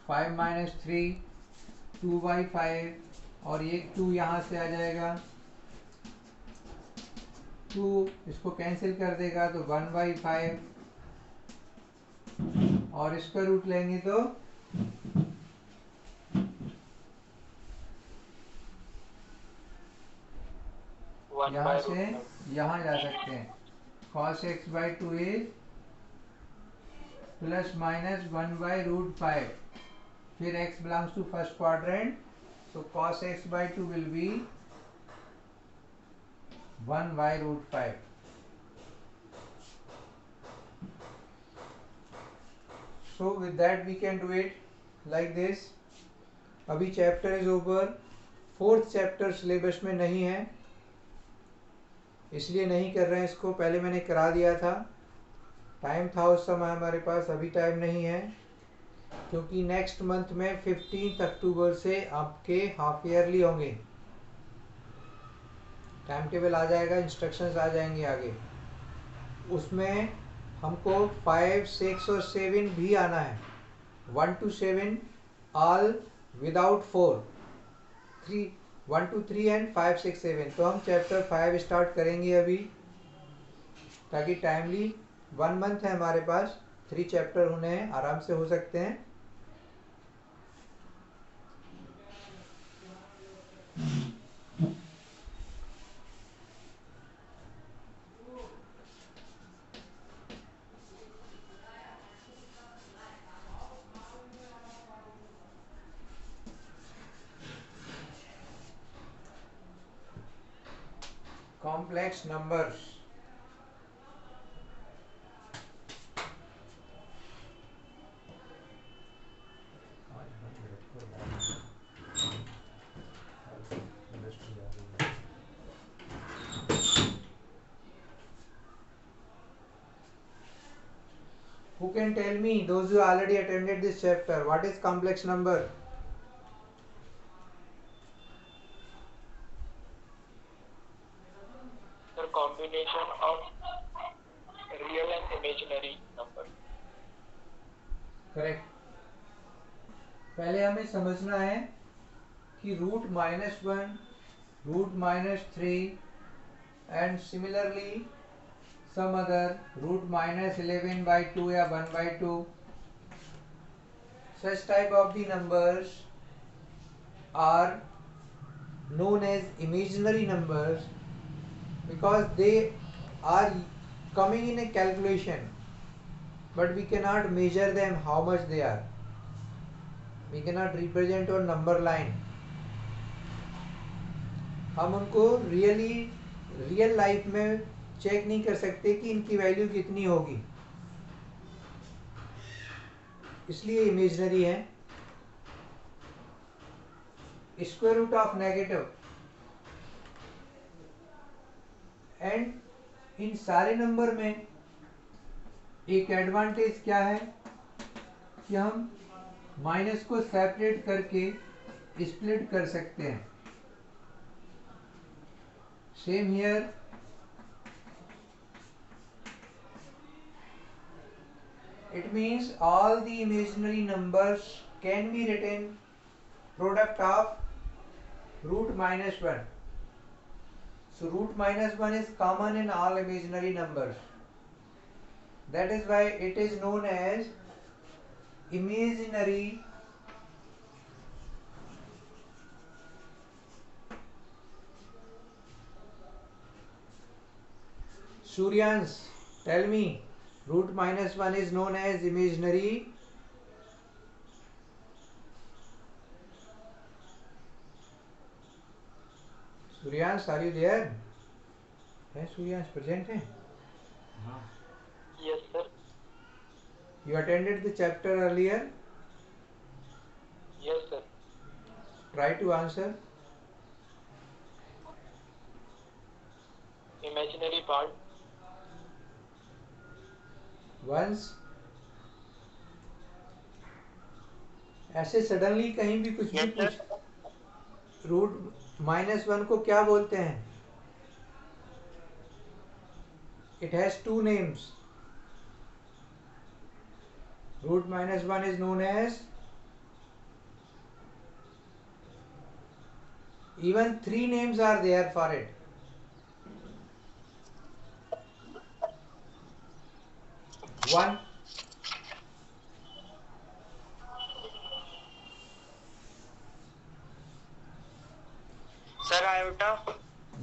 5 minus 3 2/5, और ये 2 यहाँ से आ जाएगा, 2 इसको कैंसिल कर देगा तो 1/5, और इसका रूट लेंगे तो यहाँ से यहाँ जा सकते हैं। cos x/2 is plus minus 1/√5, फिर x belongs to first quadrant, so cos x/2 will be 1/√5. So with that we can do it like this. अभी chapter is over, fourth chapter syllabus में नहीं है इसलिए नहीं कर रहे हैं इसको, पहले मैंने करा दिया था, टाइम था उस समय हमारे पास, अभी टाइम नहीं है क्योंकि नेक्स्ट मंथ में 15 अक्टूबर से आपके हाफ ईयरली होंगे, टाइम टेबल आ जाएगा, इंस्ट्रक्शंस आ जाएंगे आगे, उसमें हमको 5, 6 और 7 भी आना है, 1 to 7 all without 4, 3 1 to 3 and 5, 6, 7। तो हम चैप्टर 5 स्टार्ट करेंगे अभी, ताकि टाइमली 1 मंथ है हमारे पास, 3 चैप्टर होने हैं, आराम से हो सकते हैं। Complex numbers, who can tell me, those who already attended this chapter, what is complex number? The combination of real and imaginary number. Correct. पहले हमें समझना है कि √-1, √-3 एंड सिमिलरली सम अदर √-11/2 या 1/2, such type of the numbers are known as imaginary numbers because they are coming in a calculation, but we cannot measure them how much they are, we cannot represent on number line, हम उनको real life में check नहीं कर सकते कि इनकी value कितनी होगी, इसलिए इमेजिनरी है। Square root of negative, and इन सारे नंबर में एक एडवांटेज क्या है कि हम माइनस को सेपरेट करके स्प्लिट कर सकते हैं। Same here, it means all the imaginary numbers can be written product of √-1. So √-1 is common in all imaginary numbers, that is why it is known as imaginary Suryans, tell me, √-1 is known as imaginary. Suryans, are you there? है Suryans present है? Yes, sir. You attended the chapter earlier? Yes, sir. Try to answer. Imaginary part. Once ऐसे suddenly कहीं भी कुछ भी Yes, sir. पूछ, √-1 को क्या बोलते हैं? It has 2 names. √-1 is known as Even 3 names are there for it. One, Sir, iota.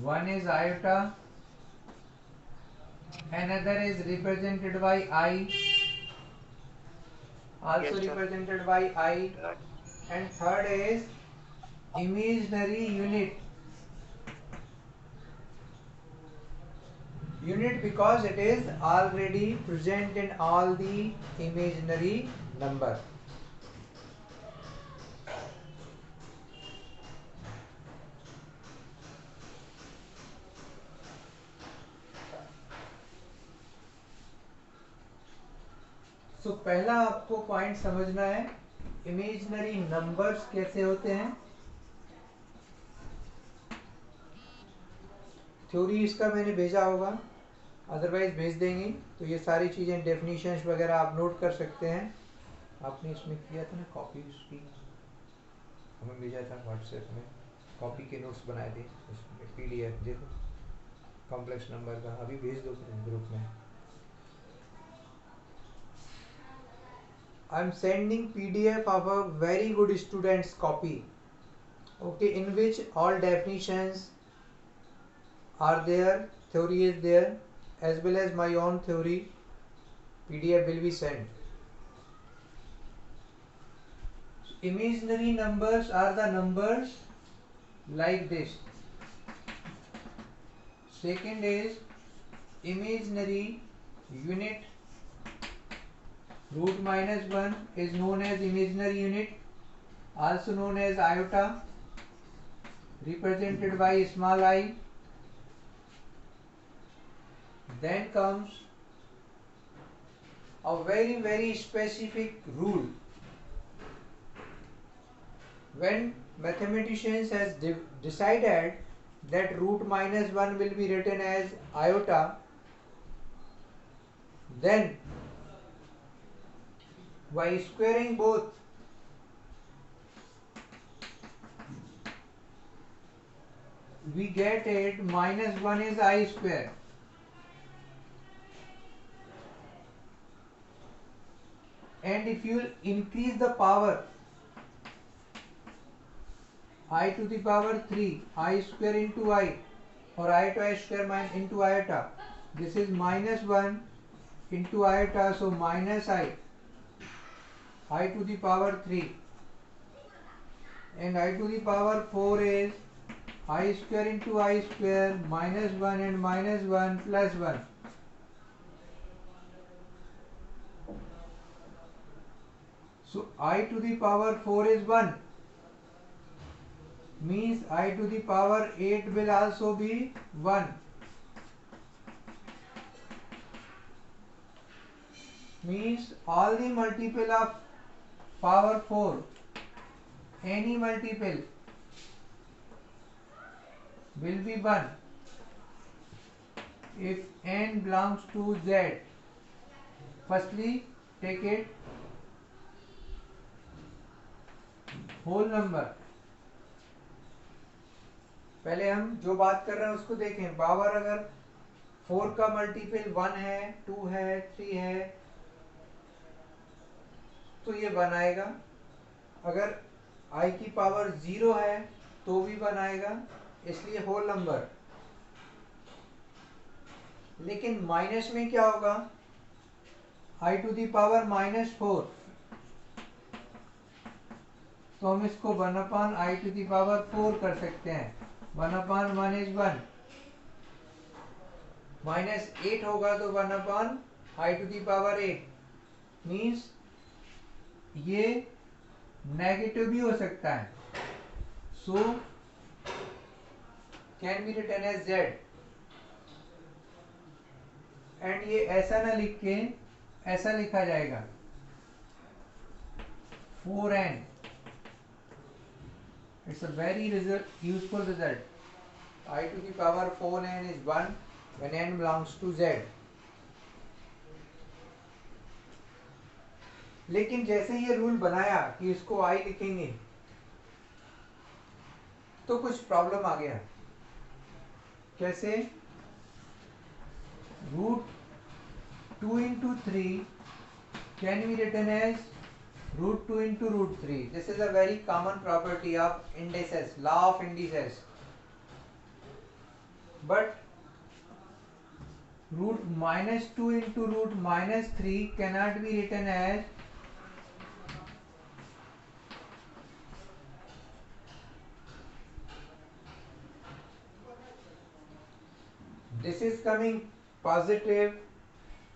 one is iota, another is represented by I, also Yes, sir. represented by I, and third is imaginary unit. Unit because it is already present in all the imaginary number. So पहला आपको point समझना है imaginary numbers कैसे होते हैं. Theory इसका मैंने भेजा होगा, अदरवाइज भेज देंगे. तो ये सारी चीज़ें डेफिनेशंस वगैरह आप नोट कर सकते हैं. आपने इसमें किया था ना कॉपी, उसकी हमें भेजा था व्हाट्सएप में, कॉपी के नोट्स बनाए थे, उसमें PDF दे दो कॉम्प्लेक्स नंबर का, अभी भेज दो ग्रुप में. I am sending PDF of a very good student's copy, okay, in which all definitions are there, theory is there, as well as my own theory. PDF will be sent. Imaginary numbers are the numbers like this. Second is imaginary unit. Root minus 1 is known as imaginary unit, also known as iota, represented by small I. Then comes a very specific rule. When mathematicians has decided that root minus 1 will be written as iota, then by squaring both, we get it minus 1 is I square. And if you increase the power, I to the power 3, I square into I, or I to I square into iota, this is minus 1 into iota, so minus I to the power 3, and I to the power 4 is I square into I square minus 1 and minus 1 plus 1. So I to the power 4 is 1, means I to the power 8 will also be 1, means all the multiple of power 4, any multiple will be 1 if n belongs to Z. Firstly, take it whole number. पहले हम जो बात कर रहे हैं उसको देखें. Power अगर 4 का मल्टीपल 1 है, 2 है, 3 है, तो ये 1 आएगा. अगर I की पावर 0 है तो भी 1 आएगा, इसलिए होल नंबर. लेकिन माइनस में क्या होगा? I to the power minus 4, तो हम इसको 1 upon I to the power 4 कर सकते हैं. 1 अपान 1 इज 1. माइनस 8 होगा तो 1 upon I to the power 8, means ये नेगेटिव भी हो सकता है. So can be written as Z. And ये ऐसा ना लिख के ऐसा लिखा जाएगा 4n. It's a very useful result. I to the power 4n is 1 when n belongs to Z. लेकिन जैसे ये रूल बनाया कि इसको I लिखेंगे, तो कुछ प्रॉब्लम आ गया। कैसे? √2 × 3 can be written as √2 × √3. This is a very common property of indices, law of indices. But √-2 × √-3 cannot be written as this is coming positive,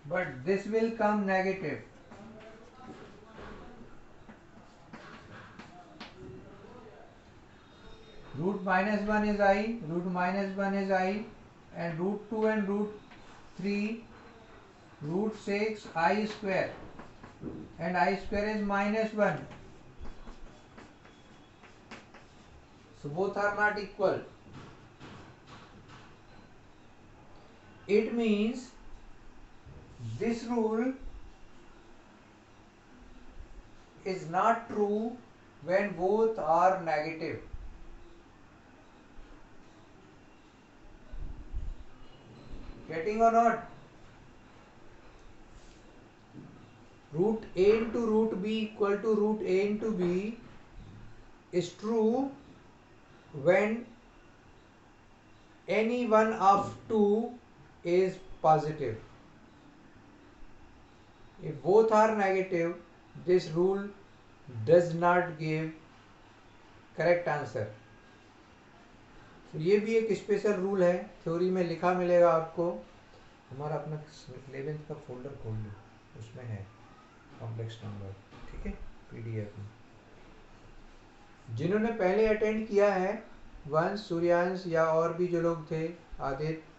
but this will come negative. √-1 is I, √-1 is I, and √2 and √3, √6 I square, and I square is -1. So both are not equal. It means this rule is not true when both are negative. Getting or not? √a × √b equal to √a × b is true when any one of two is positive. If both are negative, this rule does not give correct answer. तो ये भी एक special rule है, theory में लिखा मिलेगा आपको। हमारा अपना 11th का फोल्डर खोल लो, उसमें है कॉम्प्लेक्स नंबर, ठीक है, पीडीएफ में। जिन्होंने पहले अटेंड किया है, वंश, सूर्यांश या और भी जो लोग थे, आदित्य,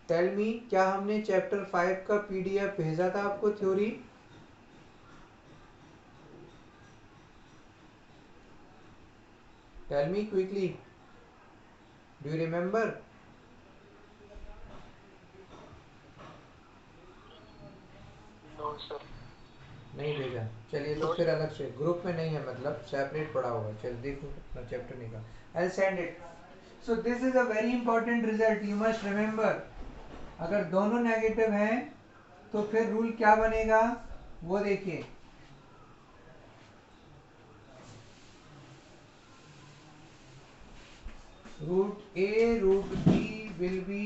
टेल मी, क्या हमने चैप्टर 5 का पीडीएफ भेजा था आपको theory? Tell me quickly, do you remember? No sir. नहीं भेजा, चलिए तो फिर अलग से, ग्रुप में नहीं है, मतलब सेपरेट पड़ा होगा। चल देखो अपना चैप्टर निकाल, I send it. So this is a very important result, you must remember. अगर दोनों नेगेटिव हैं तो फिर रूल क्या बनेगा वो देखिए। √a √b will be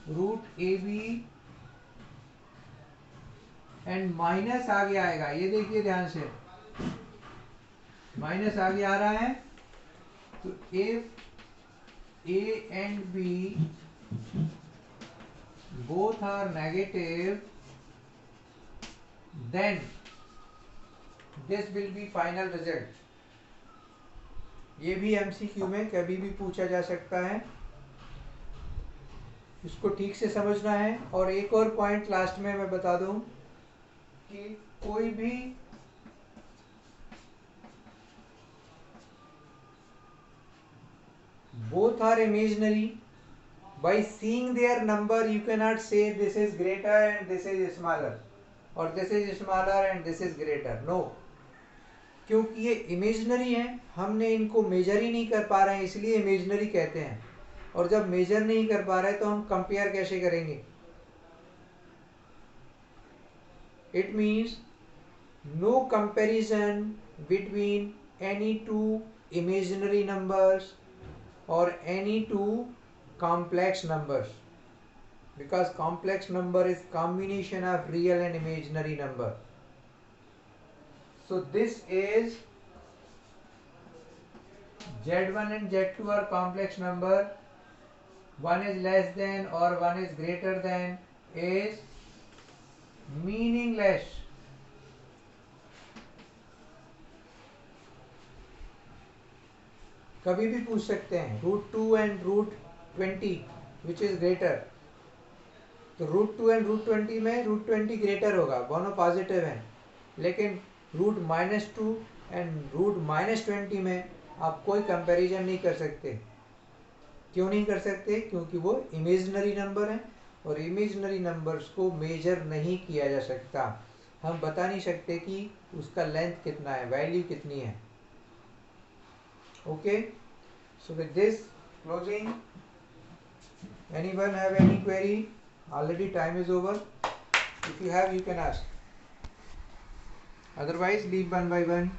√ab and minus आगे आएगा, ये देखिए ध्यान से, माइनस आगे आ रहा है। तो if a and b both are negative, then this will be final result. ये भी एमसीक्यू में कभी भी पूछा जा सकता है, इसको ठीक से समझना है। और एक और पॉइंट लास्ट में मैं बता दूं कि कोई भी both are imaginary, by seeing their number you cannot say this is greater and this is smaller, or this is smaller and this is greater. No, क्योंकि ये इमेजनरी है, हमने इनको मेजर ही नहीं कर पा रहे हैं, इसलिए इमेजनरी कहते हैं। और जब मेजर नहीं कर पा रहे तो हम कंपेयर कैसे करेंगे? It means no comparison between any two imaginary numbers or any two complex numbers, because complex number is combination of real and imaginary number. So this is Z1 and Z2 are complex number, one is less than or one is greater than is meaningless. कभी भी पूछ सकते हैं √2 and √20 which is greater, तो √2 and √20 में √20 greater होगा, दोनों positive हैं। लेकिन √-2 एंड √-20 में आप कोई कंपैरिजन नहीं कर सकते। क्यों नहीं कर सकते? क्योंकि वो इमेजिनरी नंबर हैं और इमेजिनरी नंबर्स को मेजर नहीं किया जा सकता। हम बता नहीं सकते कि उसका लेंथ कितना है, वैल्यू कितनी है। Okay, So with this closing, anyone have any query? Already time is over. If you have, you can ask. Otherwise, leave one by one.